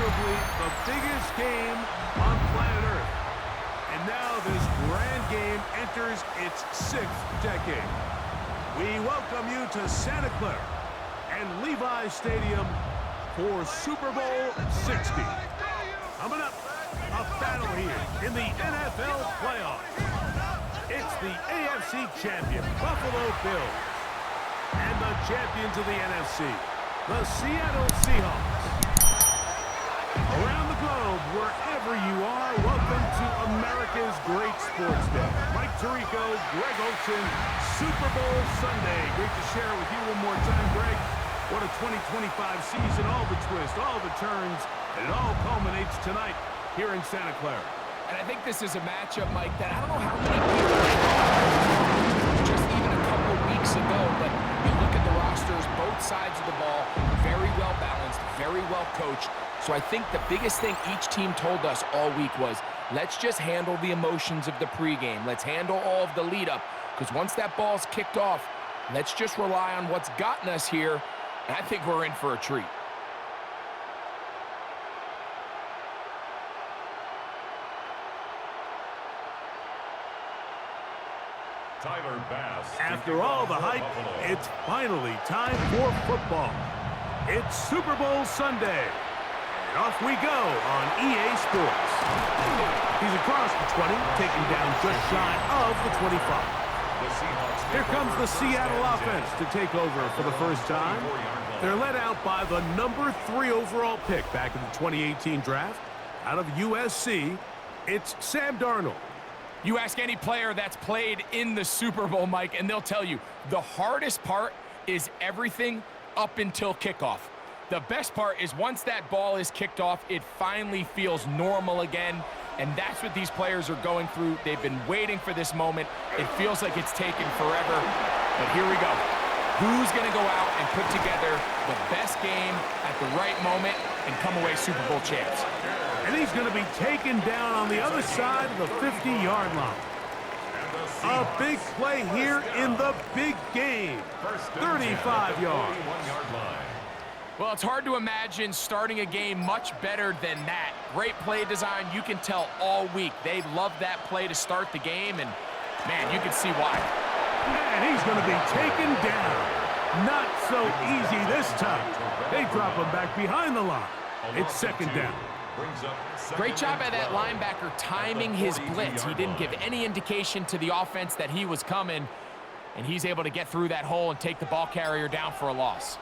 arguably the biggest game on planet Earth. And now this grand game enters its 6th decade. We welcome you to Santa Clara and Levi Stadium for Super Bowl 60. Coming up, a battle here in the NFL playoffs. It's the AFC champion, Buffalo Bills, and the champions of the NFC, the Seattle Seahawks. Around the globe, wherever you are, welcome to America's great sports day. Mike Tirico, Greg Olson, Super Bowl Sunday. Great to share it with you one more time, Greg. What a 2025 season, all the twists, all the turns, and it all culminates tonight here in Santa Clara. And I think this is a matchup, Mike, that I don't know how many people just even a couple weeks ago, but you look at the rosters, both sides of the ball, very well balanced, very well coached. So I think the biggest thing each team told us all week was, let's just handle the emotions of the pregame. Let's handle all of the lead up, because once that ball's kicked off, let's just rely on what's gotten us here, and I think we're in for a treat. After all the hype, it's finally time for football. It's Super Bowl Sunday. And off we go on EA Sports. He's across the 20, taken down just shy of the 25. Here comes the Seattle offense to take over for the first time. They're led out by the number 3 overall pick back in the 2018 draft. Out of USC, it's Sam Darnold. You ask any player that's played in the Super Bowl, Mike, and they'll tell you the hardest part is everything up until kickoff. The best part is once that ball is kicked off, it finally feels normal again, and that's what these players are going through. They've been waiting for this moment. It feels like it's taken forever, but here we go. Who's going to go out and put together the best game at the right moment and come away Super Bowl champs? And he's going to be taken down on the other side of the 50-yard line. A big play here in the big game. 35 yards. Well, it's hard to imagine starting a game much better than that. Great play design. You can tell all week. They love that play to start the game, and, man, you can see why. And he's going to be taken down. Not so easy this time. They drop him back behind the line. It's second down. Great job by that linebacker timing his blitz. He didn't give any indication to the offense that he was coming, and he's able to get through that hole and take the ball carrier down for a loss.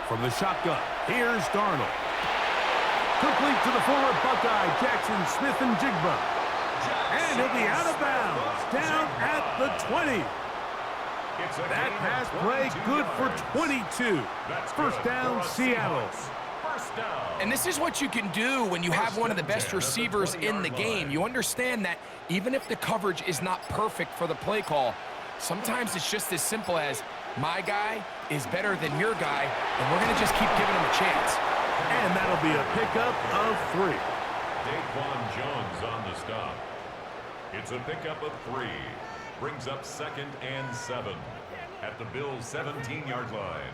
From the shotgun, here's Darnold. Complete to the former Buckeye, Jackson Smith-Njigba. And he'll be out of bounds, down at the 20. That pass play good for 22. First down, Seattle. And this is what you can do when you have one of the best receivers in the game. You understand that even if the coverage is not perfect for the play call, sometimes it's just as simple as, my guy is better than your guy, and we're going to just keep giving him a chance. And that'll be a pickup of 3. Daquan Jones on the stop. It's a pickup of 3. Brings up 2nd and 7 at the Bills' 17-yard line.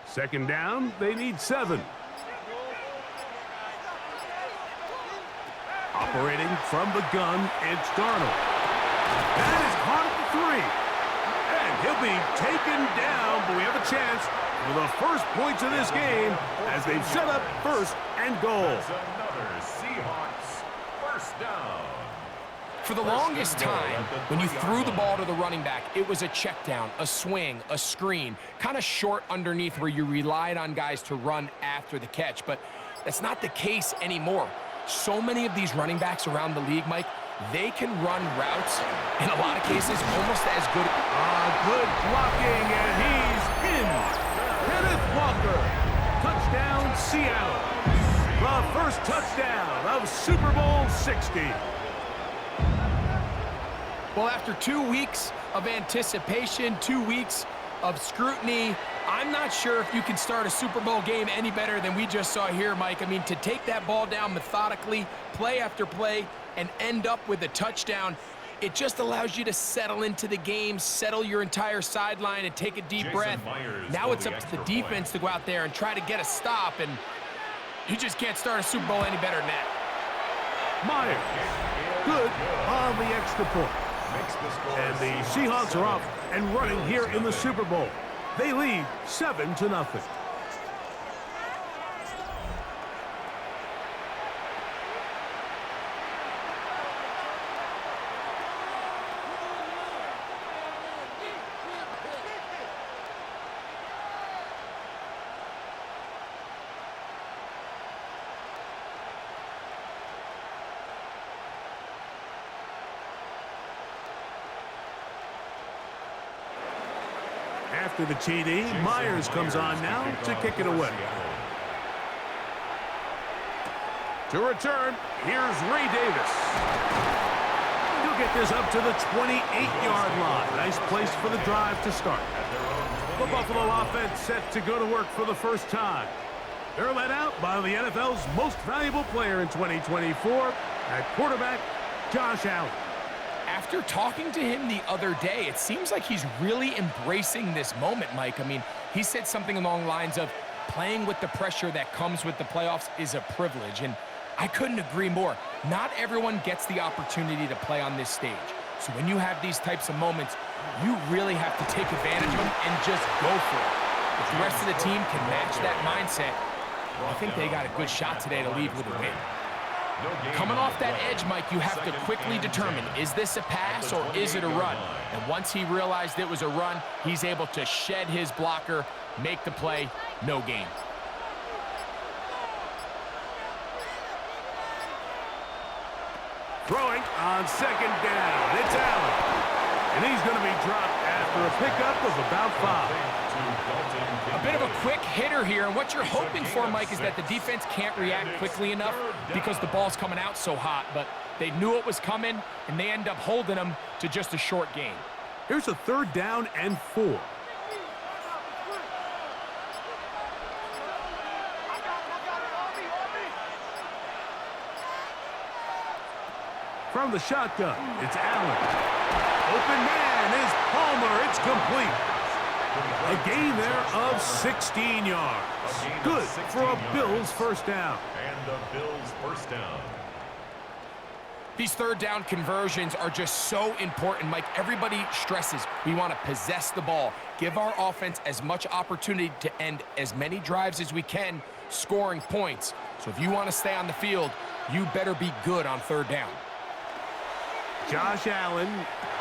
Second down, they need 7. Operating from the gun, it's Darnold. That is caught at the 3. And he'll be taken down, but we have a chance for the first points of this game as they've set up 1st and goal. That's another Seahawks first down. For the longest time, when you threw the ball to the running back, it was a check down, a swing, a screen, kind of short underneath where you relied on guys to run after the catch. But that's not the case anymore. So many of these running backs around the league, Mike, they can run routes, in a lot of cases, almost as good. Good blocking, and he's in. Kenneth Walker. Touchdown, Seattle. The first touchdown of Super Bowl 60. Well, after 2 weeks of anticipation, 2 weeks of scrutiny, I'm not sure if you can start a Super Bowl game any better than we just saw here, Mike. I mean, to take that ball down methodically, play after play, and end up with a touchdown, It just allows you to settle into the game, settle your entire sideline, and take a deep breath. Now it's up to the defense to go out there and try to get a stop, and you just can't start a Super Bowl any better than that. Myers, good on the extra point. And the Seahawks are off and running here in the Super Bowl. They lead 7-0. After the TD, Myers comes on now to kick it away. To return, here's Ray Davis. He'll get this up to the 28-yard line. Nice place for the drive to start. The Buffalo offense set to go to work for the first time. They're led out by the NFL's most valuable player in 2024, at quarterback, Josh Allen. After talking to him the other day, it seems like he's really embracing this moment, Mike. I mean, he said something along the lines of playing with the pressure that comes with the playoffs is a privilege, and I couldn't agree more. Not everyone gets the opportunity to play on this stage. So when you have these types of moments, you really have to take advantage of them and just go for it. If the rest of the team can match that mindset, I think they got a good shot today to leave with a win. Coming off that edge, Mike, you have to quickly determine, is this a pass or is it a run? And once he realized it was a run, he's able to shed his blocker, make the play, no gain. Throwing on second down, it's Allen. And he's going to be dropped after a pickup of about 5. A bit of a quick hitter here, and what you're hoping for, Mike, is that the defense can't react quickly enough because the ball's coming out so hot, but they knew it was coming, and they end up holding them to just a short gain. Here's a 3rd down and 4. From the shotgun, it's Allen. Open man is Palmer. It's complete. A gain there of 16 yards. Good for a Bills first down. And the Bills first down. These 3rd down conversions are just so important, Mike. Everybody stresses we want to possess the ball, give our offense as much opportunity to end as many drives as we can, scoring points. So if you want to stay on the field, you better be good on 3rd down. Josh Allen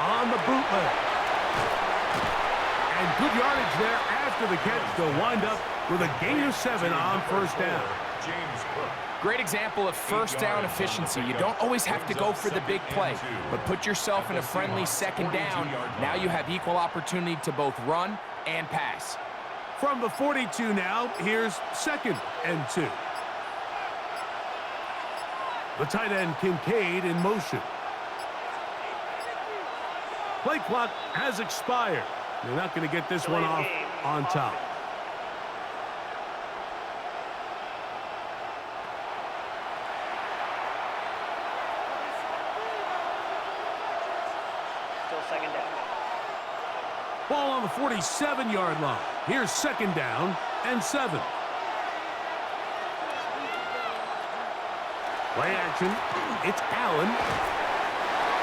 on the bootleg. And good yardage there after the catch to wind up with a gain of 7 on first down. Great example of first down efficiency. You don't always have to go for the big play, but put yourself in a friendly 2nd down. Now you have equal opportunity to both run and pass. From the 42 now, here's 2nd and 2. The tight end Kincaid in motion. Play clock has expired. They're not going to get this one off on top. Still 2nd down. Ball on the 47-yard line. Here's 2nd down and 7. Play action. It's Allen.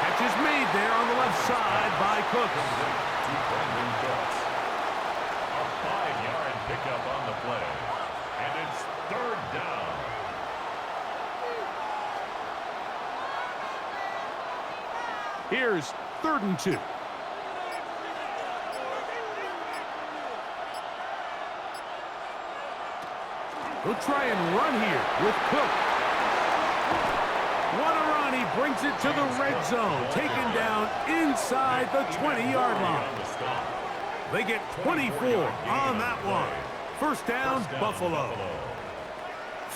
Catch is made there on the left side by Cook. A 5-yard pickup on the play. And it's 3rd down. Here's 3rd and 2. He'll try and run here with Cook. What a run. He brings it to the red zone. Taken down inside the 20-yard line. They get 24 on that one. First down, Buffalo.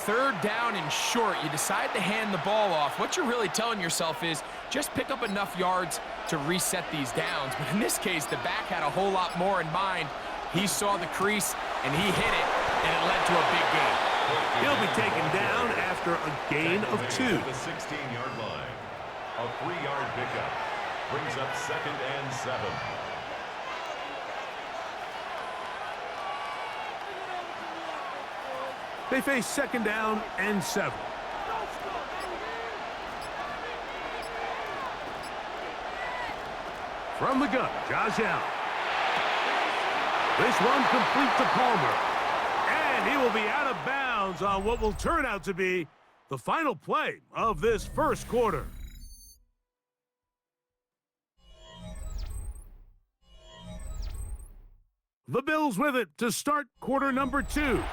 3rd down and short. You decide to hand the ball off. What you're really telling yourself is just pick up enough yards to reset these downs. But in this case, the back had a whole lot more in mind. He saw the crease, and he hit it, and it led to a big gain. He'll be taken down after a gain of 2. The 16-yard line. A 3-yard pickup. Brings up 2nd and 7. They face 2nd down and 7. From the gun, Josh Allen. This one complete to Palmer. And he will be out of bounds on what will turn out to be the final play of this first quarter. The Bills with it to start quarter number 2.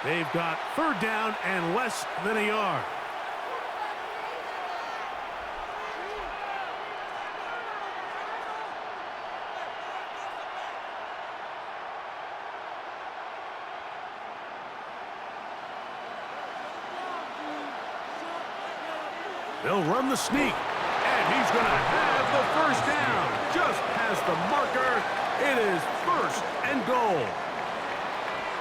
They've got 3rd down and less than a yard. They'll run the sneak, and he's going to have the 1st down. Just past the marker, it is 1st and goal.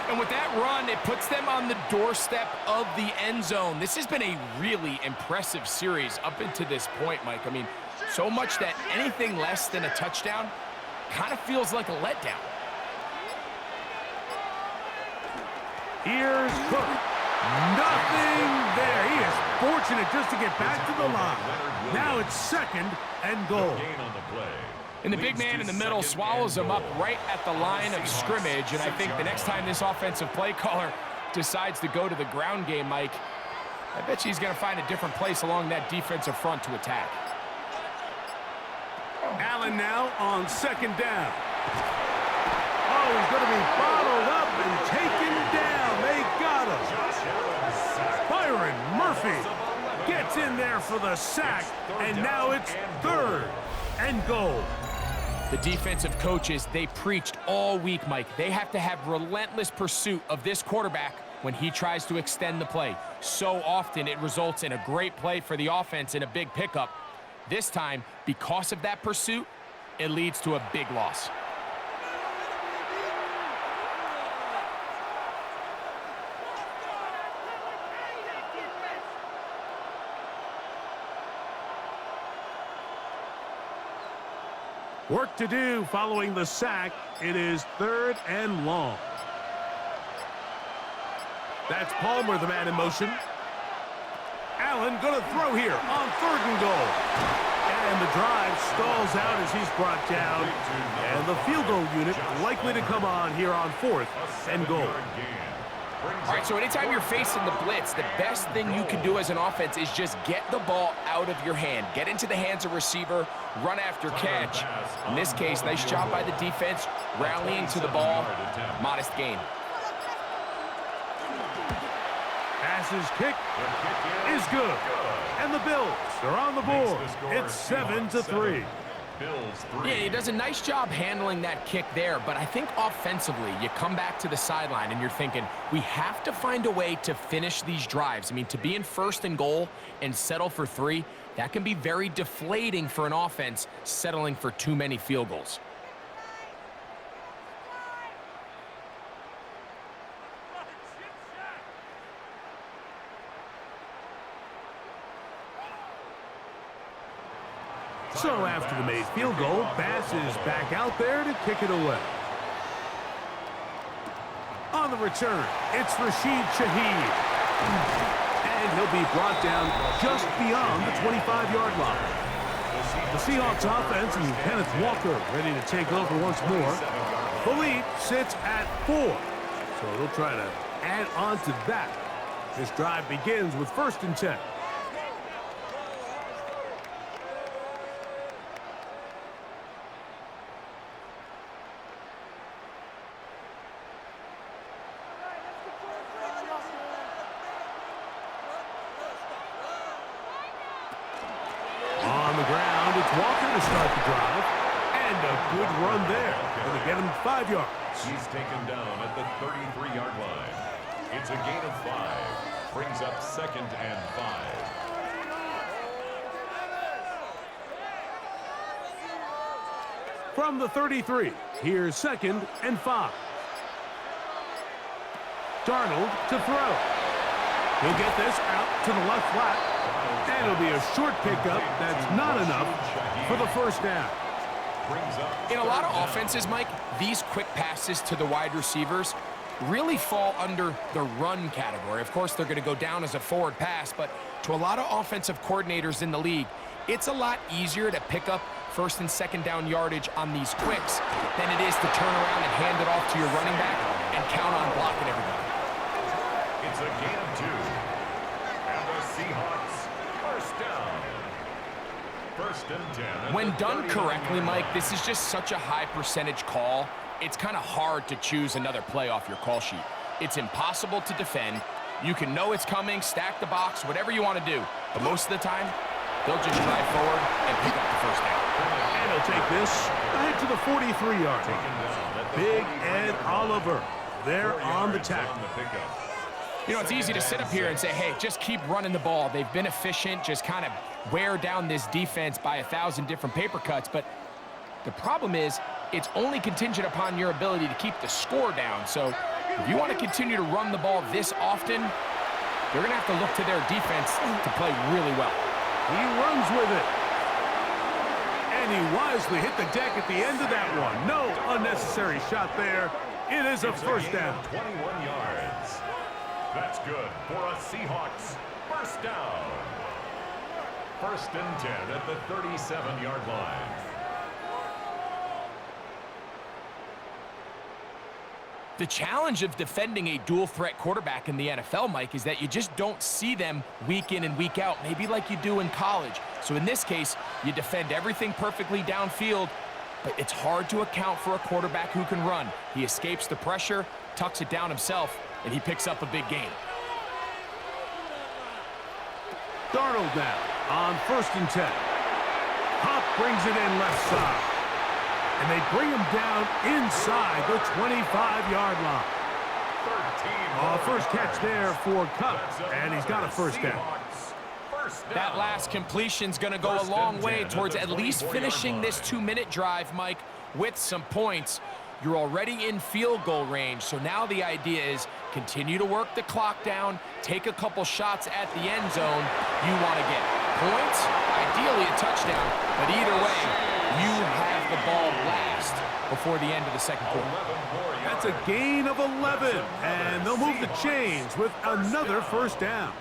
And with that run, it puts them on the doorstep of the end zone. This has been a really impressive series up until this point, Mike. I mean, so much that anything less than a touchdown kind of feels like a letdown. Here's Cook. Nothing there. He is fortunate just to get back to the line. Now it's 2nd and goal. And the big man in the middle swallows him up right at the line of scrimmage. And I think the next time this offensive play caller decides to go to the ground game, Mike, I bet you he's going to find a different place along that defensive front to attack. Allen now on 2nd down. Oh, he's going to be bottled up and taken down. They got him. Byron Murphy gets in there for the sack, and now it's 3rd and goal. The defensive coaches, they preached all week, Mike. They have to have relentless pursuit of this quarterback when he tries to extend the play. So often it results in a great play for the offense and a big pickup. This time, because of that pursuit, it leads to a big loss. Work to do following the sack. It is 3rd and long. That's Palmer, the man in motion. Allen going to throw here on 3rd and goal. And the drive stalls out as he's brought down. And the field goal unit likely to come on here on 4th and goal. All right, so anytime you're facing the blitz, the best thing you can do as an offense is just get the ball out of your hand. Get into the hands of receiver, run after catch. In this case, nice job by the defense, rallying to the ball. Modest gain. Passes kick is good. And the Bills are on the board. It's 7-3. Yeah, he does a nice job handling that kick there, but I think offensively, you come back to the sideline and you're thinking, we have to find a way to finish these drives. I mean, to be in 1st and goal and settle for 3, that can be very deflating for an offense settling for too many field goals. So after the made field goal, Bass is back out there to kick it away. On the return, it's Rashid Shaheed. And he'll be brought down just beyond the 25-yard line. The Seahawks offense and Kenneth Walker ready to take over once more. The lead sits at 4. So they'll try to add on to that. This drive begins with 1st and 10. Walker to start the drive, and a good run there. Going to get him 5 yards. He's taken down at the 33-yard line. It's a gain of 5. Brings up 2nd and 5. From the 33, here's 2nd and 5. Darnold to throw. He'll get this out to the left flat. And it'll be a short pickup that's not enough for the first down. In a lot of offenses, Mike, these quick passes to the wide receivers really fall under the run category. Of course, they're going to go down as a forward pass, but to a lot of offensive coordinators in the league, it's a lot easier to pick up first and second down yardage on these quicks than it is to turn around and hand it off to your running back and count on blocking everybody. It's a gain of 2. And the Seahawks, first down. First and 10. When done correctly, Mike, this is just such a high percentage call. It's kind of hard to choose another play off your call sheet. It's impossible to defend. You can know it's coming, stack the box, whatever you want to do. But most of the time, they'll just drive forward and pick up the first down. And he'll take this ahead to the 43-yard line. Big Ed Oliver there on the tackle. You know, it's easy to sit up here and say, hey, just keep running the ball. They've been efficient, just kind of wear down this defense by 1,000 different paper cuts. But the problem is, it's only contingent upon your ability to keep the score down. So if you want to continue to run the ball this often, you're going to have to look to their defense to play really well. He runs with it. And he wisely hit the deck at the end of that one. No unnecessary shot there. It is a first down. 21 yards. That's good for a Seahawks first down. First and 10 at the 37-yard line. The challenge of defending a dual-threat quarterback in the NFL, Mike, is that you just don't see them week in and week out, maybe like you do in college. So in this case, you defend everything perfectly downfield, but it's hard to account for a quarterback who can run. He escapes the pressure, tucks it down himself, and he picks up a big gain. Darnold now on first and 10. Hop brings it in left side. And they bring him down inside the 25-yard line. First catch there for Cup, and he's got a first down. That last completion's going to go a long way towards at least finishing this 2-minute drive, Mike, with some points. You're already in field goal range, so now the idea is continue to work the clock down, take a couple shots at the end zone. You want to get points, ideally a touchdown, but either way, you have the ball last before the end of the second quarter. That's a gain of 11, and they'll move the chains with another first down.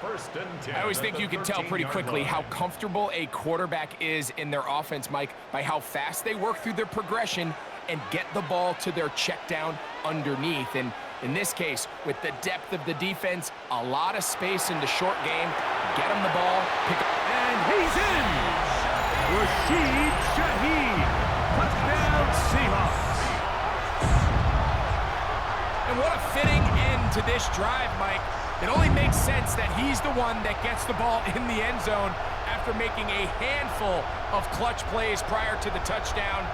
First and 10. I always think you can tell pretty quickly how comfortable a quarterback is in their offense, Mike, by how fast they work through their progression and get the ball to their check down underneath. And in this case, with the depth of the defense, a lot of space in the short game, get him the ball, pick up. And he's in! Rashid Shaheed, touchdown Seahawks. And what a fitting end to this drive, Mike. It only makes sense that he's the one that gets the ball in the end zone after making a handful of clutch plays prior to the touchdown.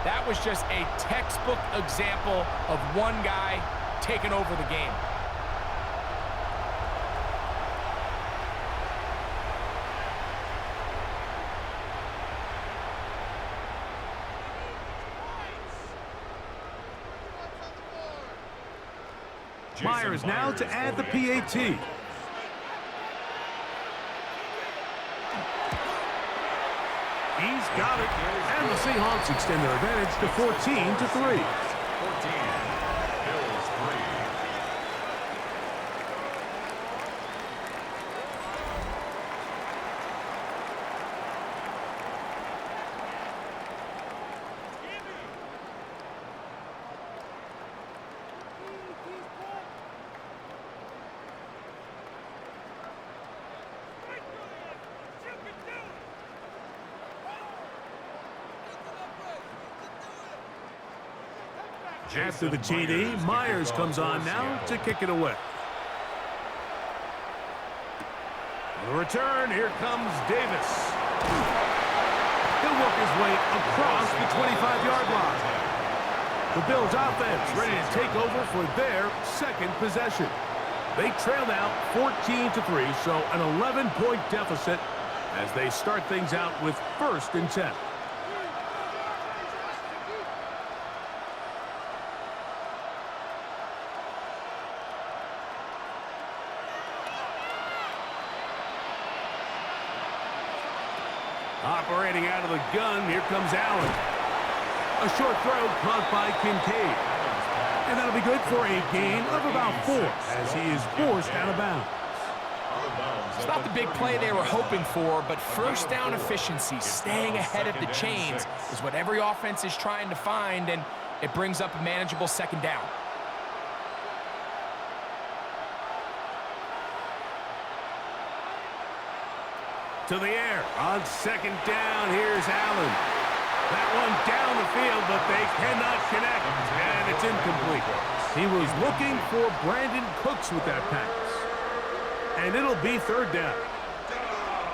That was just a textbook example of one guy taking over the game. Myers now to add the PAT. He's got it, and the Seahawks extend their advantage to 14-3. 14. Bills 3. After the TD, Myers comes on now to kick it away. The return, here comes Davis. He'll work his way across the 25-yard line. The Bills offense ready to take over for their second possession. They trail now 14-3, so an 11-point deficit as they start things out with first and 10. the gun. Here comes Allen. A short throw caught by Kincaid. And that'll be good for a gain of about 4 as he is forced out of bounds. It's not the big play they were hoping for, but first down efficiency, staying ahead of the chains, is what every offense is trying to find, and it brings up a manageable second down. To the air on second down. Here's Allen. That one down the field, but they cannot connect, and it's incomplete. He was looking for Brandon Cooks with that pass, and it'll be third down.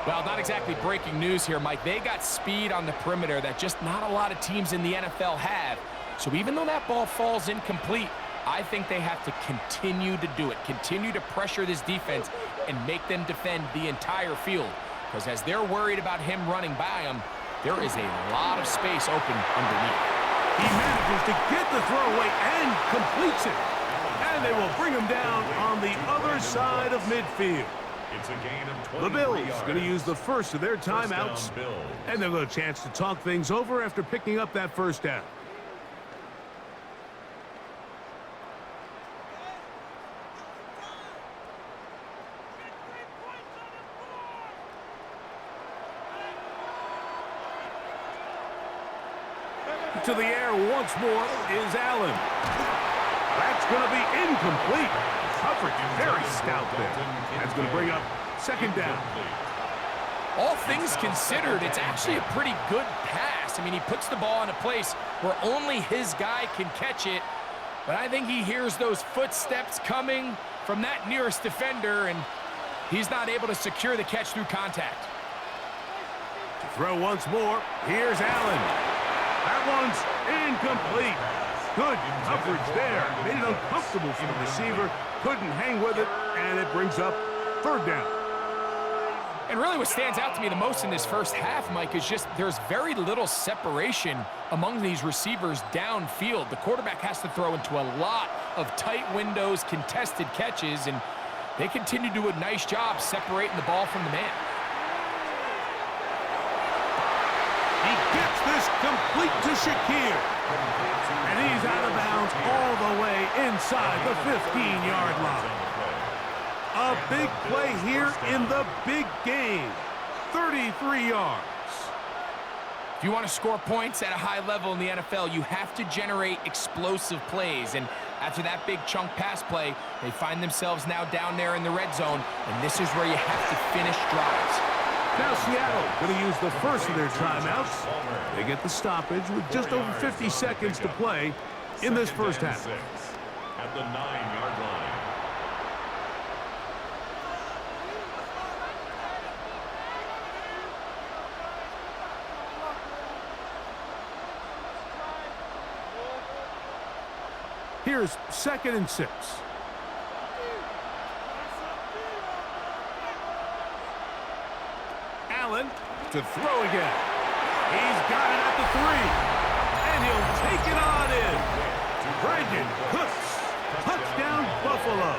Well, not exactly breaking news here, Mike. They got speed on the perimeter that just not a lot of teams in the NFL have. So even though that ball falls incomplete, I think they have to continue to do it, continue to pressure this defense and make them defend the entire field. Because as they're worried about him running by them, there is a lot of space open underneath. He manages to get the throwaway and completes it. And they will bring him down on the other side of midfield. It's a gain of 23 The Bills yards. going to use the first of their timeouts. And they'll get a chance to talk things over after picking up that first down. To the air once more is Allen. That's going to be incomplete. Coverage very stout there. That's going to bring up second down. All things considered, it's actually a pretty good pass. I mean, he puts the ball in a place where only his guy can catch it. But I think he hears those footsteps coming from that nearest defender, and he's not able to secure the catch through contact. To throw once more, here's Allen. That one's incomplete. Good coverage there. Made it uncomfortable for the receiver. Couldn't hang with it, and it brings up third down. And really what stands out to me the most in this first half, Mike, is just there's very little separation among these receivers downfield. The quarterback has to throw into a lot of tight windows, contested catches, and they continue to do a nice job separating the ball from the man. He gets this complete to Shakir. And he's out of bounds all the way inside the 15-yard line. A big play here in the big game. 33 yards. If you want to score points at a high level in the NFL, you have to generate explosive plays. And after that big chunk pass play, they find themselves now down there in the red zone. And this is where you have to finish drives. Now Seattle going to use the first of their timeouts. They get the stoppage with just over 50 seconds to play in this first half. At the 9-yard line. Here's 2nd and 6. Allen to throw again. He's got it at the 3. And he'll take it on in. Brandon Cooks. Touchdown, Buffalo.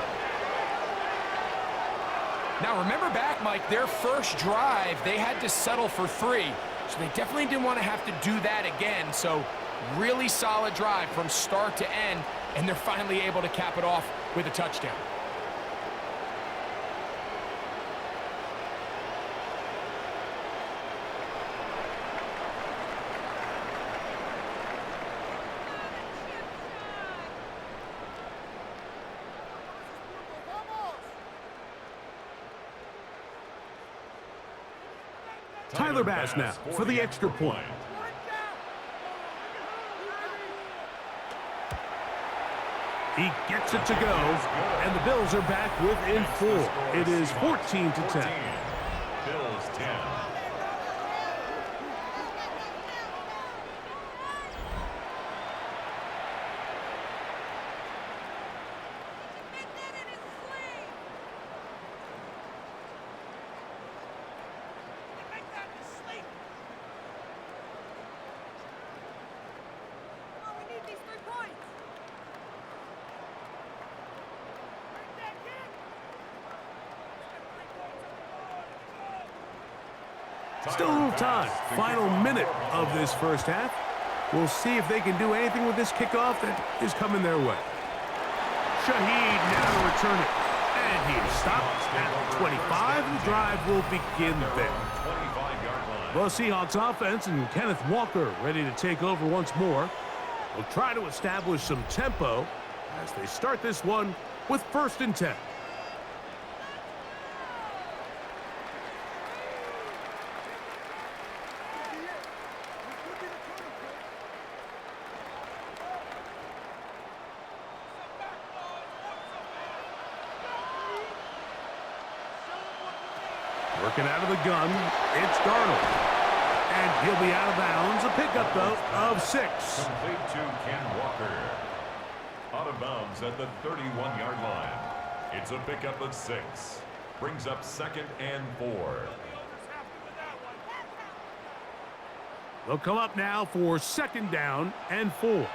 Now remember back, Mike, their first drive, they had to settle for 3. So they definitely didn't want to have to do that again. So really solid drive from start to end. And they're finally able to cap it off with a touchdown. Tyler Bass now for the extra point. He gets it to go, and the Bills are back within 4. It is 14-10. Bills 10. Still a little time. Final minute of this first half. We'll see if they can do anything with this kickoff that is coming their way. Shaheed now to return it. And he is stopped at the 25. The drive will begin there. The Seahawks offense and Kenneth Walker ready to take over once more. Will try to establish some tempo as they start this one with 1st and 10. Working out of the gun, it's Darnold. And he'll be out of bounds. A pickup, though, of 6. Complete to Ken Walker. Out of bounds at the 31-yard line. It's a pickup of 6. Brings up 2nd and 4. They'll come up now for 2nd down and 4.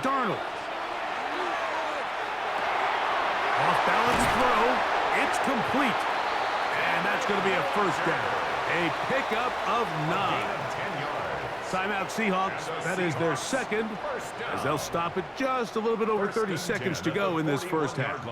Darnold. Off-balance throw. It's complete. And that's going to be a 1st down. A pickup of 9. Timeout Seahawks. That is their 2nd, as they'll stop it just a little bit over 30 seconds to go in this first half.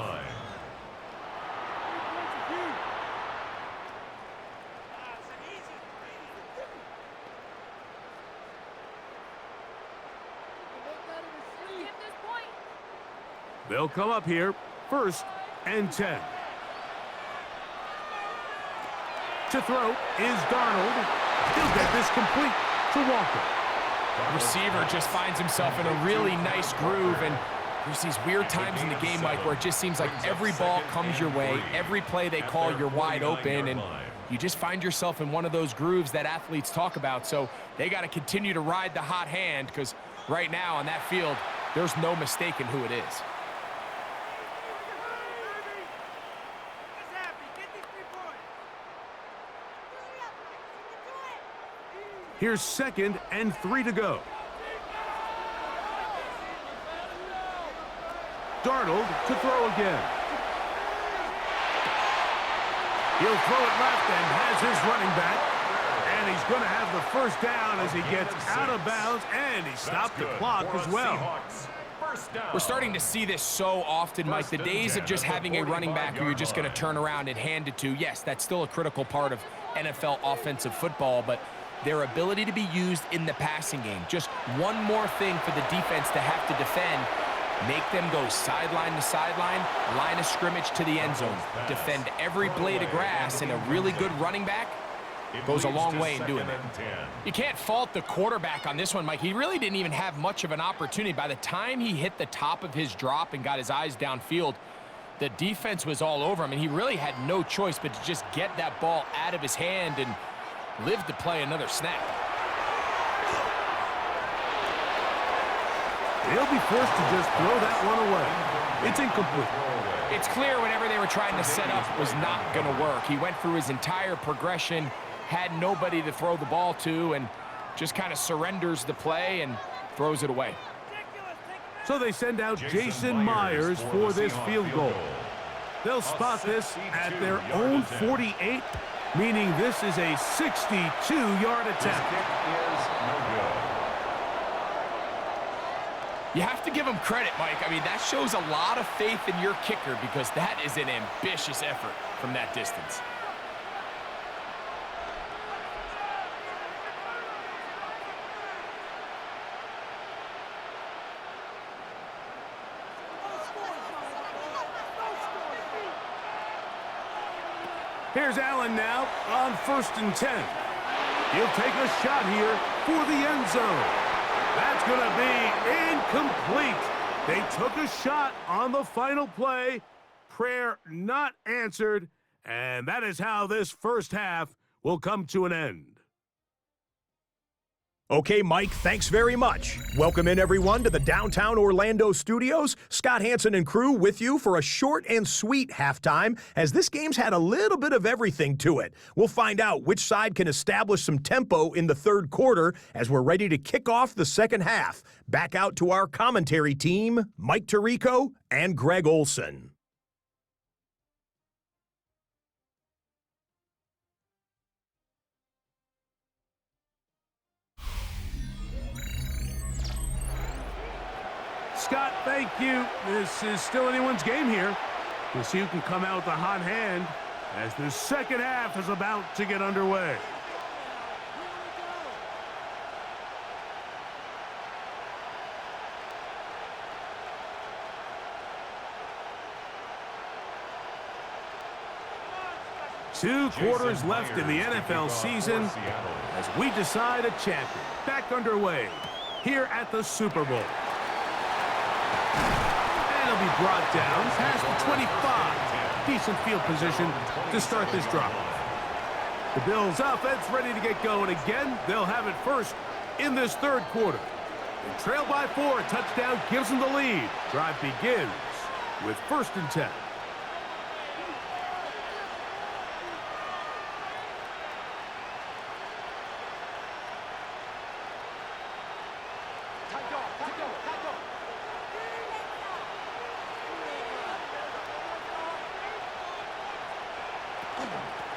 They'll come up here, 1st and 10. To throw is Darnold. He'll get this complete to Walker. The receiver just finds himself in a really nice groove, and there's these weird times in the game, Mike, where it just seems like every ball comes your way, every play they call, you're wide open, and you just find yourself in one of those grooves that athletes talk about. So they got to continue to ride the hot hand, because right now on that field, there's no mistaking who it is. Here's 2nd and 3 to go. Darnold to throw again. He'll throw it left and has his running back. And he's going to have the 1st down as he gets out of bounds, and he stopped the clock as well. We're starting to see this so often, Mike. The days of just having a running back who you're just going to turn around and hand it to, yes, that's still a critical part of NFL offensive football, but their ability to be used in the passing game. Just one more thing for the defense to have to defend. Make them go sideline to sideline, line of scrimmage to the end zone. Defend every blade of grass, and a really good running back goes a long way in doing that. You can't fault the quarterback on this one, Mike. He really didn't even have much of an opportunity. By the time he hit the top of his drop and got his eyes downfield, the defense was all over him, and he really had no choice but to just get that ball out of his hand and live to play another snap. He'll be forced to just throw that one away. It's incomplete. It's clear whatever they were trying to set up was not going to work. He went through his entire progression, had nobody to throw the ball to, and just kind of surrenders the play and throws it away. So they send out Jason Myers for this field goal. They'll spot this at their own 48, meaning this is a 62-yard attempt. You have to give him credit, Mike. I mean, that shows a lot of faith in your kicker, because that is an ambitious effort from that distance. Here's Allen now on 1st and 10. He'll take a shot here for the end zone. That's going to be incomplete. They took a shot on the final play. Prayer not answered. And that is how this first half will come to an end. Okay, Mike, thanks very much. Welcome in, everyone, to the downtown Orlando studios. Scott Hansen and crew with you for a short and sweet halftime, as this game's had a little bit of everything to it. We'll find out which side can establish some tempo in the third quarter as we're ready to kick off the second half. Back out to our commentary team, Mike Tirico and Greg Olson. Scott, thank you. This is still anyone's game here. We'll see who can come out with a hot hand as the second half is about to get underway. Two quarters left in the NFL season as we decide a champion. Back underway here at the Super Bowl. And it'll be brought down past the 25. Decent field position to start this drive. The Bills offense ready to get going again. They'll have it first in this third quarter. They trail by 4. A touchdown gives them the lead. Drive begins with 1st and 10.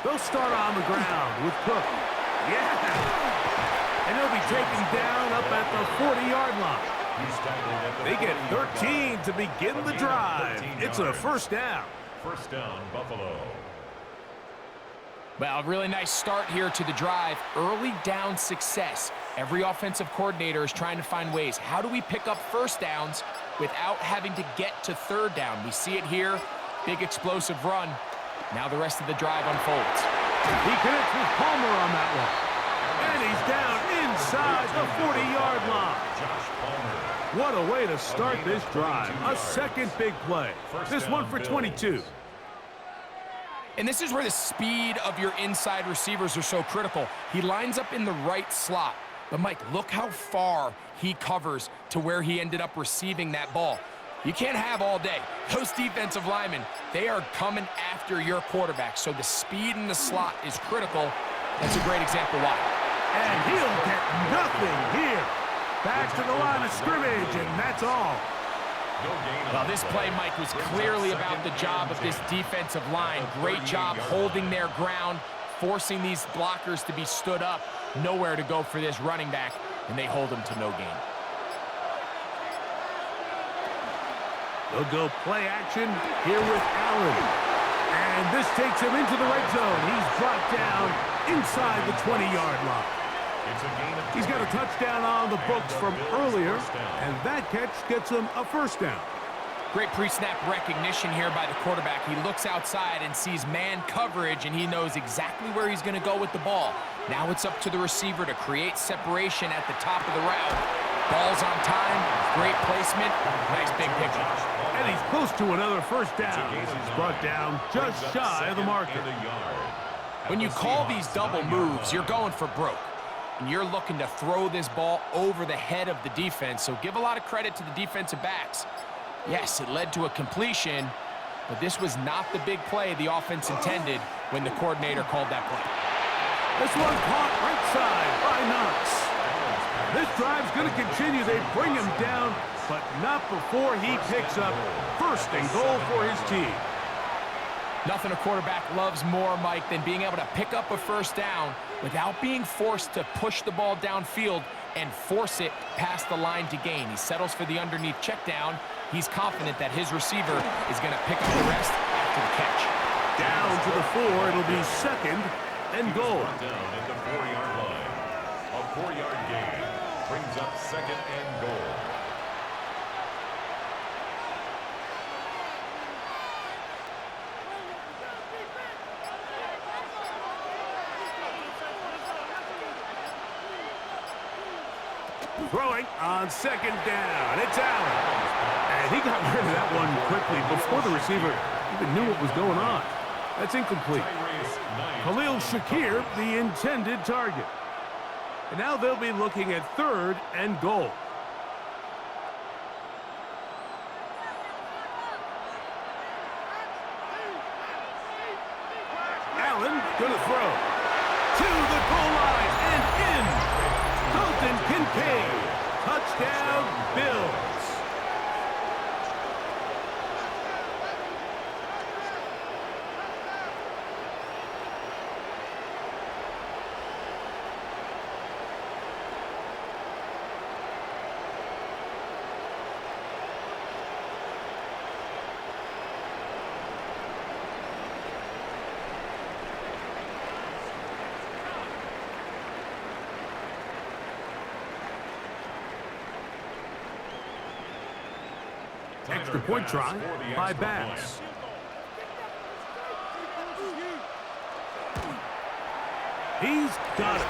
They'll start on the ground with Cook. Yeah! And he'll be taken down up at the 40-yard line. They get 13 to begin the drive. It's a first down. First down, Buffalo. Well, a really nice start here to the drive. Early down success. Every offensive coordinator is trying to find ways. How do we pick up first downs without having to get to third down? We see it here. Big explosive run. Now the rest of the drive unfolds. He connects with Palmer on that one. And he's down inside the 40-yard line. Josh Palmer. What a way to start this drive. A second big play. This one for 22. And this is where the speed of your inside receivers are so critical. He lines up in the right slot. But, Mike, look how far he covers to where he ended up receiving that ball. You can't have all day. Those defensive linemen, they are coming after your quarterback. So the speed in the slot is critical. That's a great example why. And he'll get nothing here. Back to the line of scrimmage, and that's all. Well, this play, Mike, was clearly about the job of this defensive line. Great job holding their ground, forcing these blockers to be stood up. Nowhere to go for this running back, and they hold him to no gain. They'll go play action here with Allen. And this takes him into the red zone. He's brought down inside the 20-yard line. He's got a touchdown on the books from earlier, and that catch gets him a first down. Great pre-snap recognition here by the quarterback. He looks outside and sees man coverage, and he knows exactly where he's going to go with the ball. Now it's up to the receiver to create separation at the top of the route. Ball's on time, great placement, nice big pickup. And he's close to another first down. He's brought down just shy of the marker. When you call these double moves, you're going for broke. And you're looking to throw this ball over the head of the defense. So give a lot of credit to the defensive backs. Yes, it led to a completion, but this was not the big play the offense intended when the coordinator called that play. This one caught right side by Knox. This drive's going to continue. They bring him down, but not before he picks up first and goal for his team. Nothing a quarterback loves more, Mike, than being able to pick up a first down without being forced to push the ball downfield and force it past the line to gain. He settles for the underneath check down. He's confident that his receiver is going to pick up the rest after the catch. Down to the 4. It'll be second and goal. Down at the 4-yard line. A 4-yard gain brings up second and goal. Throwing on second down. It's Allen. And he got rid of that one quickly before the receiver even knew what was going on. That's incomplete. Khalil Shakir, the intended target. And now they'll be looking at third and goal. Allen gonna throw to the goal line and in. Dalton Kincaid. Touchdown, Bills. extra point try by Bass. He's got it.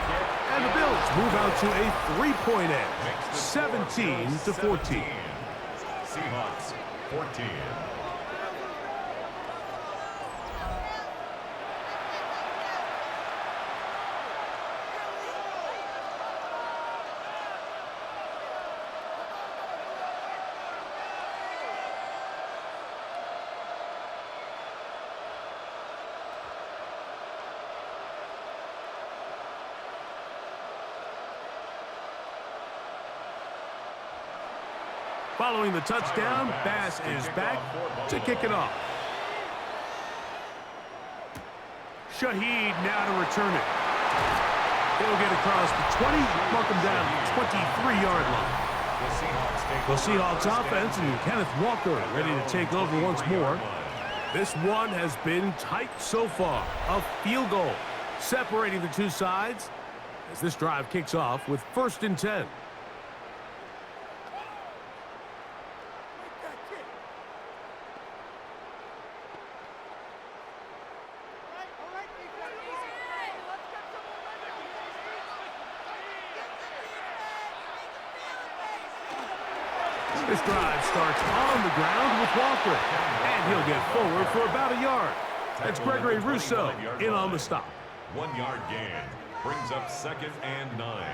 And the Bills move out to a 3-point edge, 17-14. Seahawks 14. Following the touchdown, Bass is back to kick it off. Shaheed now to return it. He'll get across the 20, mark him down at the 23-yard line. The Seahawks offense and Kenneth Walker ready to take over once more. This one has been tight so far. A field goal separating the two sides as this drive kicks off with 1st and 10. This drive starts on the ground with Walker, and he'll get forward for about a yard. That's Gregory Rousseau in on the stop. 1-yard gain brings up 2nd and 9.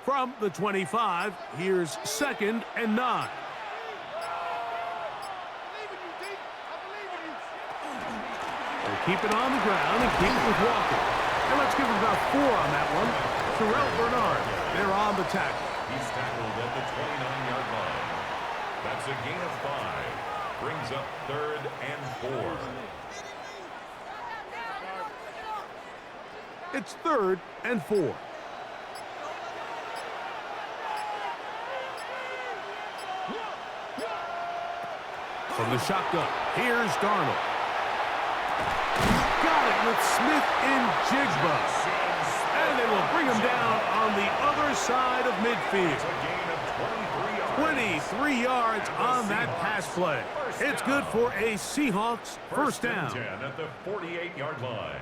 From the 25, here's 2nd and 9. They'll keep it on the ground and keep it with Walker. And let's give him about 4 on that one. Terrell Bernard, they're on the tackle. He's tackled at the 29-yard line. That's a gain of 5. Brings up 3rd and 4. It's 3rd and 4. From the shotgun, here's Darnold. Got it with Smith in Jigba. And they will bring him down on the other side of midfield. 23 yards on that pass play. It's good for a Seahawks first down. 10 at the 48-yard line.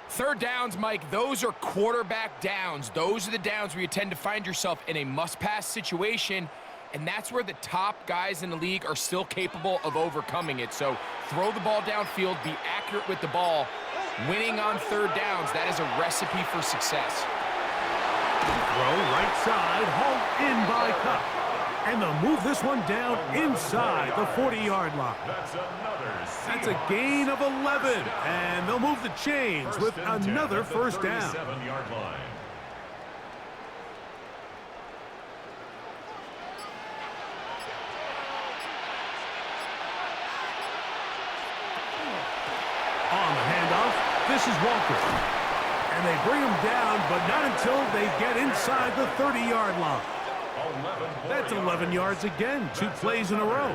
3rd downs, Mike, those are quarterback downs. Those are the downs where you tend to find yourself in a must-pass situation, and that's where the top guys in the league are still capable of overcoming it. So throw the ball downfield, be accurate with the ball. Winning on 3rd downs, that is a recipe for success. Throw right side, hauled in by Cup. And they'll move this one down inside the 40-yard line. That's a gain of 11. And they'll move the chains with another first down. 37-yard line. On the handoff, this is Walker. And they bring him down, but not until they get inside the 30-yard line. That's 11 yards again, 2 plays in a row.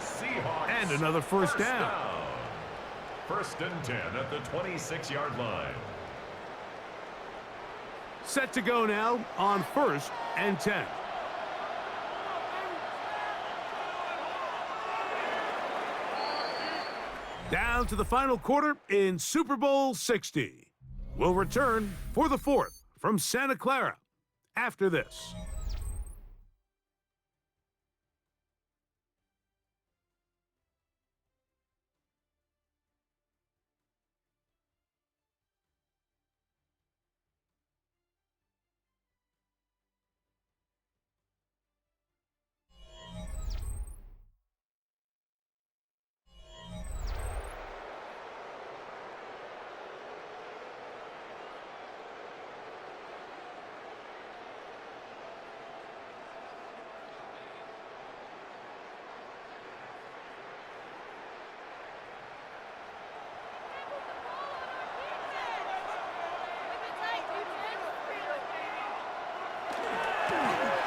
And another first down. 1st and 10 at the 26-yard line. Set to go now on 1st and 10. Down to the final quarter in Super Bowl 60. We'll return for the 4th from Santa Clara after this.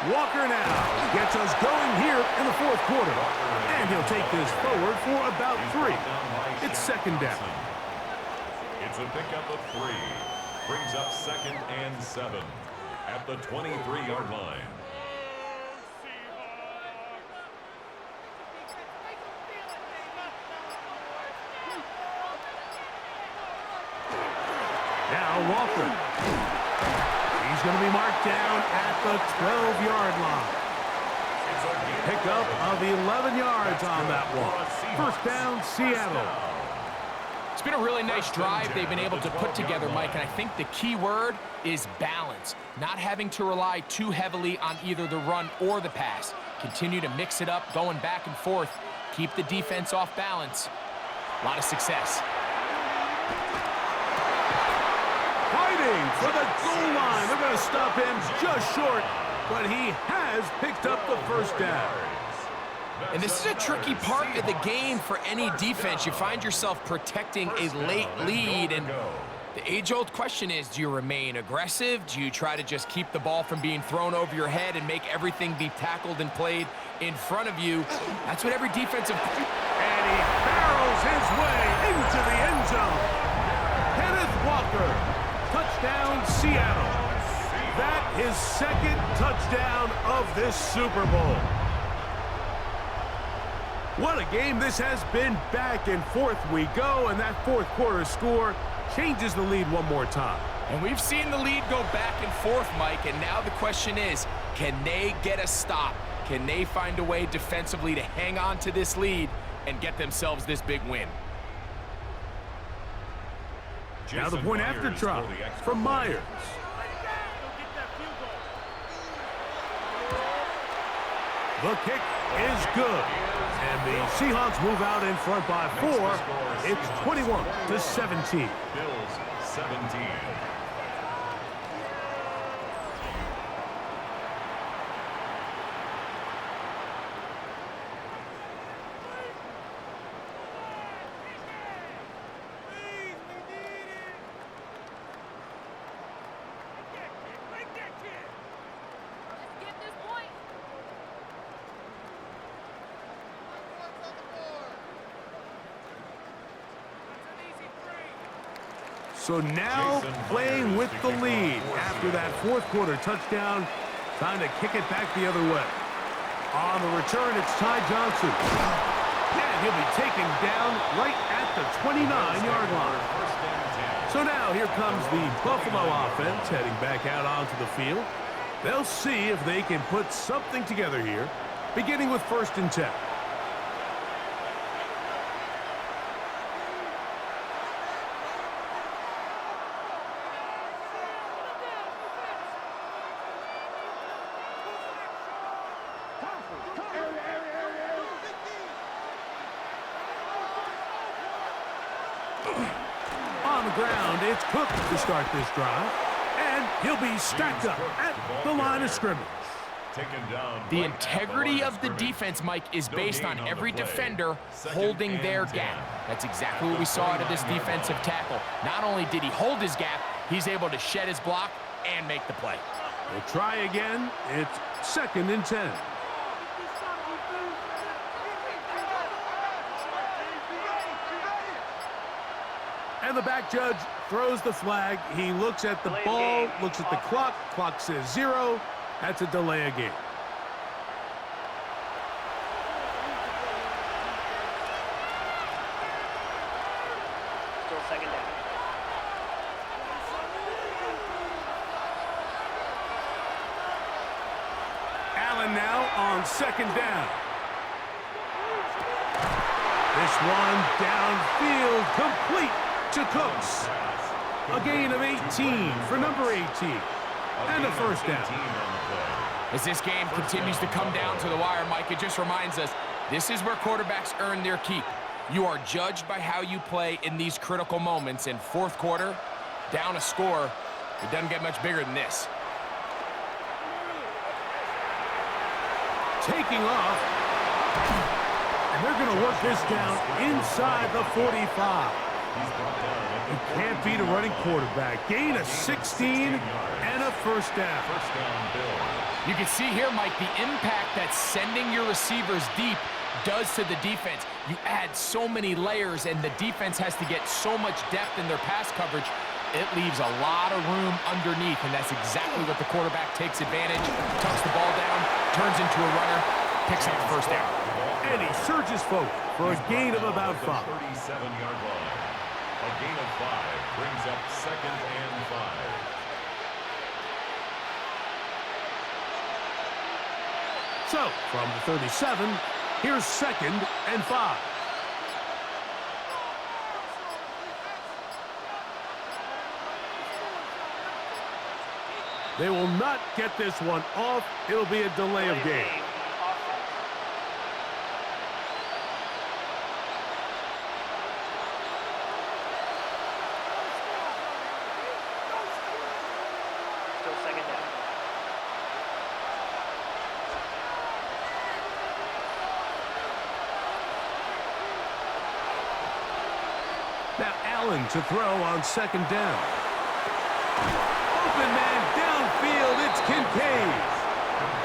Walker now gets us going here in the 4th quarter. And he'll take this forward for about 3. It's 2nd down. It's a pickup of 3. Brings up 2nd and 7 at the 23-yard line. Now Walker. He's going to be marked down at the 12-yard line. Pickup of 11 yards on that one. First down, Seattle. It's been a really nice drive they've been able to put together, Mike, and I think the key word is balance. Not having to rely too heavily on either the run or the pass. Continue to mix it up, going back and forth. Keep the defense off balance. A lot of success. Fighting for the goal line. They're going to stop him just short, but he has picked up the first down. And this is a tricky part of the game for any defense. You find yourself protecting a late lead, and the age-old question is, do you remain aggressive? Do you try to just keep the ball from being thrown over your head and make everything be tackled and played in front of you? That's what every defensive... And he barrels his way into the end zone. Kenneth Walker, touchdown Seattle. That is second touchdown of this Super Bowl. What a game this has been. Back and forth we go, and that fourth quarter score changes the lead one more time. And we've seen the lead go back and forth, Mike, and now the question is, can they get a stop? Can they find a way defensively to hang on to this lead and get themselves this big win? Now the point after try from Myers. The kick is good. And the Seahawks move out in front by 4. It's 21-17. Bills 17. So now playing with the lead after that fourth quarter touchdown, trying to kick it back the other way. On the return, it's Ty Johnson. And he'll be taken down right at the 29-yard line. So now here comes the Buffalo offense heading back out onto the field. They'll see if they can put something together here, beginning with 1st and 10. On the ground, it's Cook to start this drive, and he'll be stacked up at the line of scrimmage. The integrity of the defense, Mike, is based on every defender holding their gap. That's exactly what we saw out of this defensive tackle. Not only did he hold his gap, he's able to shed his block and make the play. We'll try again. It's 2nd and 10. And the back judge throws the flag. He looks at the ball, looks at the clock. Clock says 0. That's a delay of game. Still 2nd down. Allen now on 2nd down. This one downfield, complete to Cooks. A gain of 18 for number 18. And a first down. As this game continues to come down to the wire, Mike, it just reminds us, this is where quarterbacks earn their keep. You are judged by how you play in these critical moments. In fourth quarter, down a score, it doesn't get much bigger than this. Taking off. And they're going to work this down inside the 45. You can't beat a running quarterback. Gain of 16 and a first down. You can see here, Mike, the impact that sending your receivers deep does to the defense. You add so many layers, and the defense has to get so much depth in their pass coverage. it leaves a lot of room underneath, and that's exactly what the quarterback takes advantage. Tucks the ball down, turns into a runner, picks up the first down. And he surges forward for a gain of about 5. 37-yard line. A gain of 5 brings up 2nd and 5. So, from the 37, here's 2nd and 5. They will not get this one off. It'll be a delay of game. Still 2nd down. Now Allen to throw on 2nd down. Open man downfield, it's Kincaid.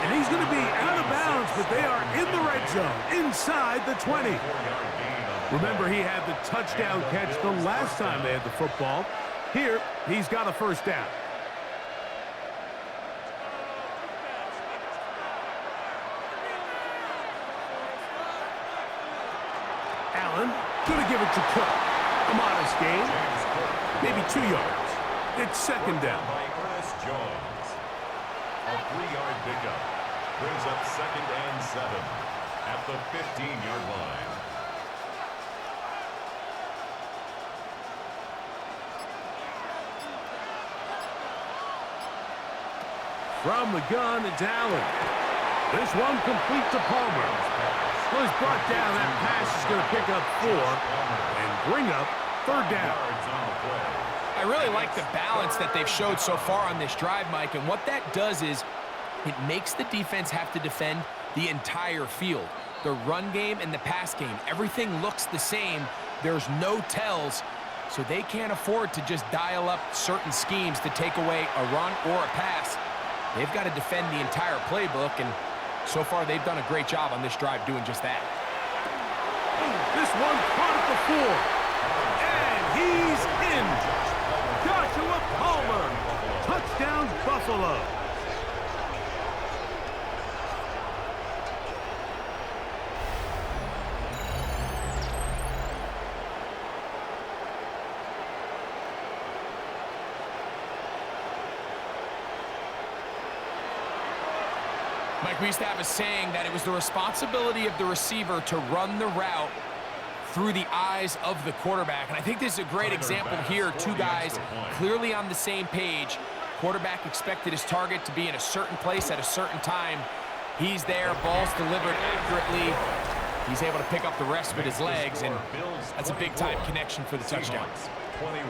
And he's going to be out of bounds, but they are in the red zone, inside the 20. Remember, he had the touchdown catch the last time they had the football. Here, he's got a first down. Allen, going to give it to Cook. A modest gain, maybe 2 yards. It's 2nd down. By Ernest Jones. A 3-yard pickup brings up 2nd and 7 at the 15-yard line. From the gun, it's Allen. This one complete to Palmer. Well, he's brought down. That pass is going to pick up 4 and bring up 3rd down. I really like the balance that they've showed so far on this drive, Mike, and what that does is it makes the defense have to defend the entire field. The run game and the pass game, everything looks the same. There's no tells, so they can't afford to just dial up certain schemes to take away a run or a pass. They've got to defend the entire playbook, and so far they've done a great job on this drive doing just that. This one caught at the 4. And he's in. Joshua Palmer. Touchdown, Buffalo. Mike, we used to have a saying that it was the responsibility of the receiver to run the route through the eyes of the quarterback. And I think this is a great example here. 2 guys clearly on the same page. Quarterback expected his target to be in a certain place at a certain time. He's there, ball's delivered accurately. He's able to pick up the rest with his legs, and that's a big-time connection for the touchdown. 21.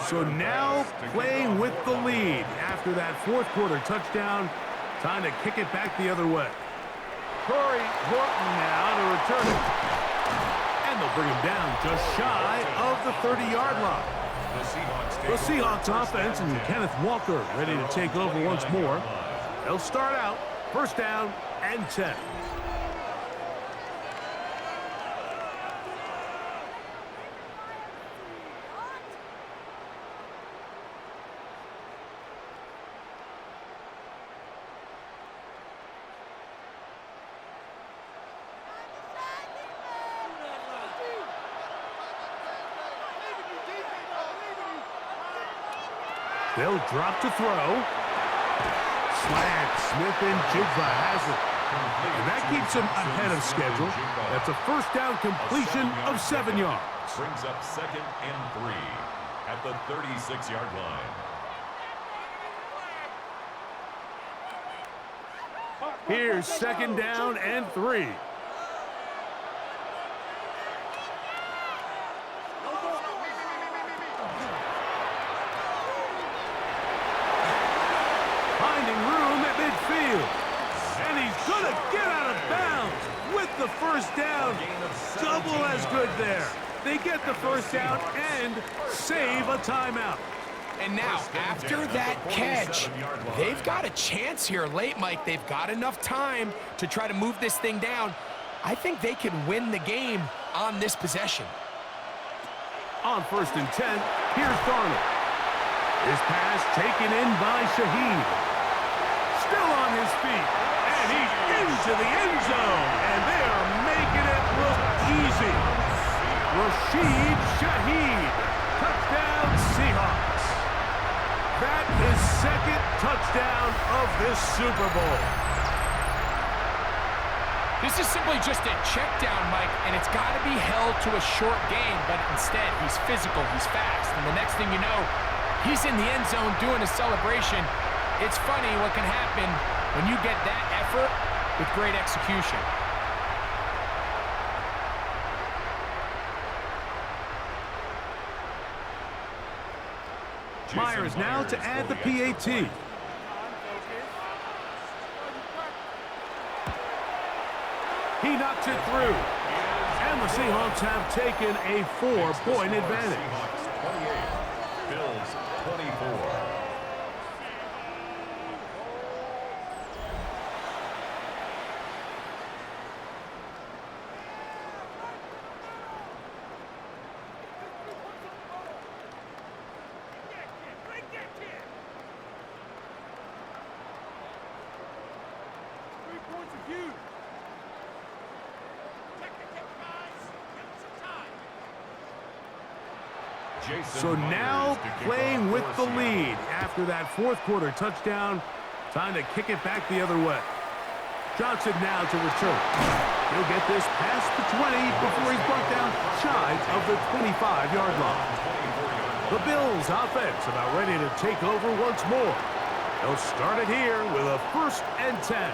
So now playing with the lead after that 4th quarter touchdown. Time to kick it back the other way. Corey Horton now to return it. And they'll bring him down just shy of the 30-yard line. The Seahawks offense and Kenneth Walker ready to take over once more. They'll start out 1st down and 10. They'll drop to throw. Slant. Smith and Jigba has it. And that keeps him ahead of schedule. That's a 1st down completion of 7 yards. Brings up 2nd and 3 at the 36-yard line. Here's 2nd down and 3. Finding room at midfield. the first down. Double as good there. They get the first down and save a timeout. And now, after that catch, they've got a chance here late, Mike. They've got enough time to try to move this thing down. I think they can win the game on this possession. On 1st and 10, here's Darnold. His pass taken in by Shaheed. Still on his feet, and he's into the end zone, and they are making it look easy. Rashid Shaheed, touchdown Seahawks. That is second touchdown of this Super Bowl. This is simply just a check down, Mike, and it's got to be held to a short gain, but instead he's physical, he's fast, and the next thing you know, he's in the end zone doing a celebration. It's funny what can happen when you get that effort with great execution. Myers now to add the PAT. He knocks it through. And the Seahawks have taken a 4-point advantage. Seahawks 28, Bills 24. So now playing with the lead after that fourth-quarter touchdown. Time to kick it back the other way. Johnson now to return. He'll get this past the 20 before he's brought down shy of the 25-yard line. The Bills offense about ready to take over once more. They'll start it here with a 1st and 10.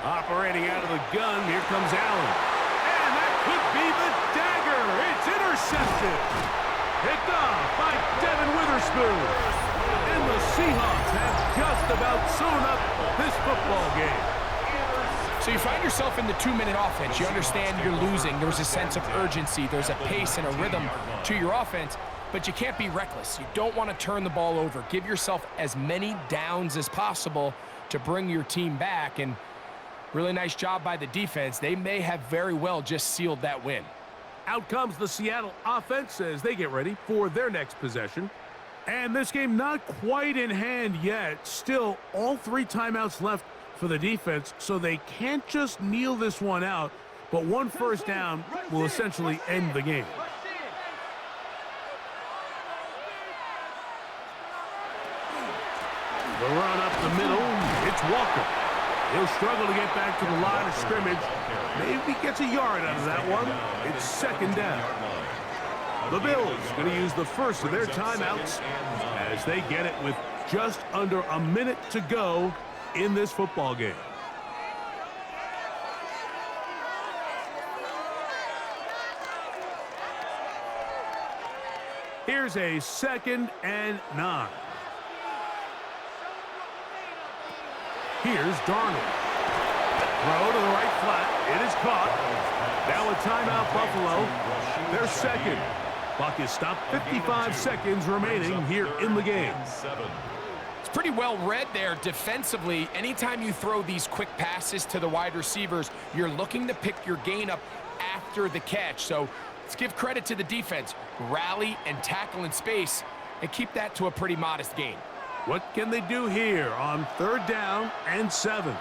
Operating out of the gun, here comes Allen. And that could be the dagger. It's intercepted. Picked off by Devin Witherspoon. And the Seahawks have just about sewn up this football game. So you find yourself in the 2-minute offense. You understand you're losing. There's a sense of urgency. There's a pace and a rhythm to your offense, but you can't be reckless. You don't want to turn the ball over. Give yourself as many downs as possible to bring your team back, and really nice job by the defense. They may have very well just sealed that win. Out comes the Seattle offense as they get ready for their next possession. And this game not quite in hand yet. Still, all 3 timeouts left for the defense, so they can't just kneel this one out, but 1 first down will essentially end the game. The run up the middle, it's Walker. He'll struggle to get back to the line of scrimmage. Maybe gets a yard out of that one. It's 2nd down. The Bills going to use the first of their timeouts as they get it with just under a minute to go in this football game. Here's a 2nd and 9. Here's Darnold. Throw to the right flat. It is caught. Now a timeout, Buffalo. Their 2nd. Clock is stopped. 55 seconds remaining here in the game. It's pretty well read there defensively. Anytime you throw these quick passes to the wide receivers, you're looking to pick your gain up after the catch. So let's give credit to the defense. Rally and tackle in space and keep that to a pretty modest gain. What can they do here on 3rd down and 7?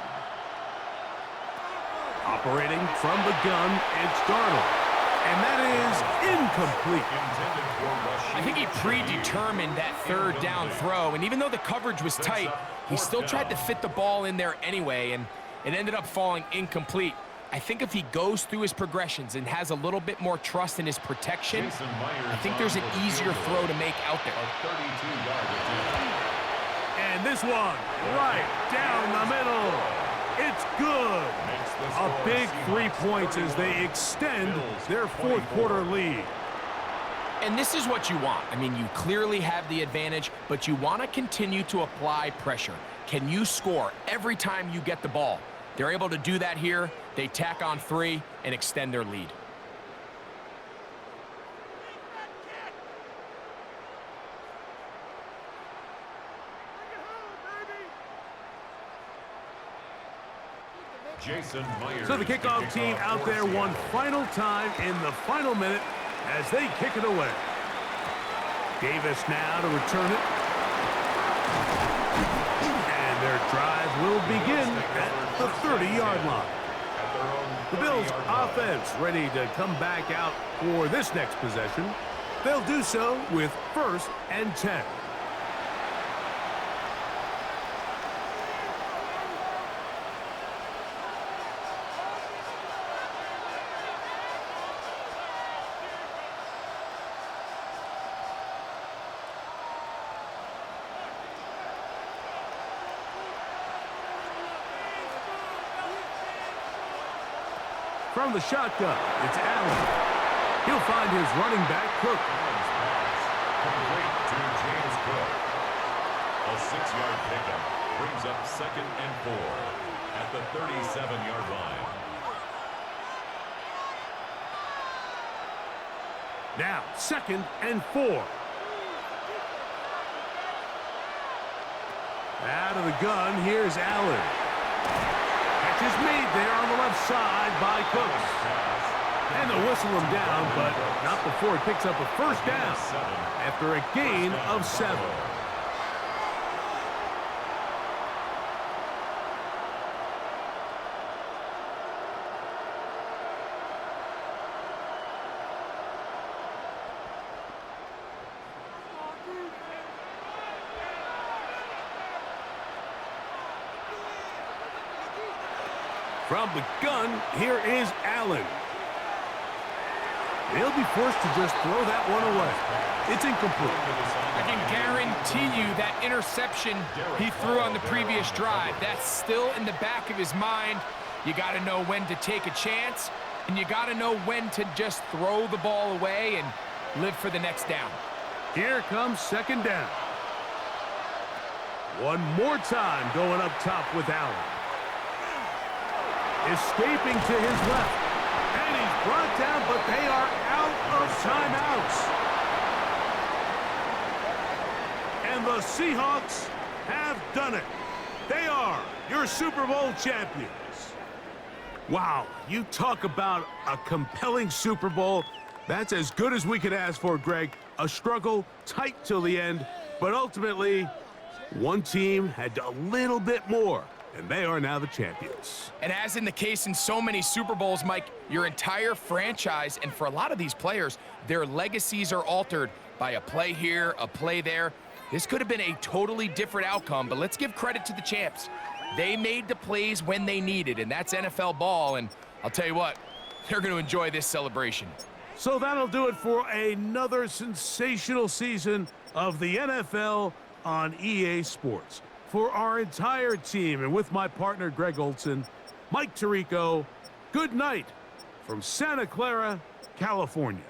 Operating from the gun, it's Darnold. And that is incomplete. I think he predetermined that 3rd down throw, and even though the coverage was tight, he still tried to fit the ball in there anyway, and it ended up falling incomplete. I think if he goes through his progressions and has a little bit more trust in his protection, I think there's an easier throw to make out there. And this one, right down the middle. It's good. A big 3 points as they extend their fourth quarter lead. And this is what you want. I mean, you clearly have the advantage, but you want to continue to apply pressure. Can you score every time you get the ball? They're able to do that here. They tack on 3 and extend their lead. Jason Myers. So the kickoff team out there one final time in the final minute as they kick it away. Davis now to return it. And their drive will begin at the 30-yard line. The Bills offense ready to come back out for this next possession. They'll do so with 1st and 10. From the shotgun, it's Allen. He'll find his running back, Cook. Complete to James Cook. A 6-yard pickup brings up 2nd and 4 at the 37-yard line. Now, 2nd and 4. Out of the gun, here's Allen. Catch is made there on the left side by Cooks. And they'll whistle him down, but not before he picks up a first down after a gain of 7. From the gun, here is Allen. He'll be forced to just throw that one away. It's incomplete. I can guarantee you that interception he threw on the previous drive, that's still in the back of his mind. You got to know when to take a chance, and you got to know when to just throw the ball away and live for the next down. Here comes 2nd down. One more time going up top with Allen. Escaping to his left. And he's brought down, but they are out of timeouts. And the Seahawks have done it. They are your Super Bowl champions. Wow, you talk about a compelling Super Bowl. That's as good as we could ask for, Greg. A struggle, tight till the end, but ultimately, one team had a little bit more. And they are now the champions. And as in the case in so many Super Bowls, Mike, your entire franchise, and for a lot of these players, their legacies are altered by a play here, a play there. This could have been a totally different outcome, but let's give credit to the champs. They made the plays when they needed, and that's NFL ball, and I'll tell you what, they're going to enjoy this celebration. So that'll do it for another sensational season of the NFL on EA Sports. For our entire team, and with my partner Greg Olson, Mike Tirico, good night from Santa Clara, California.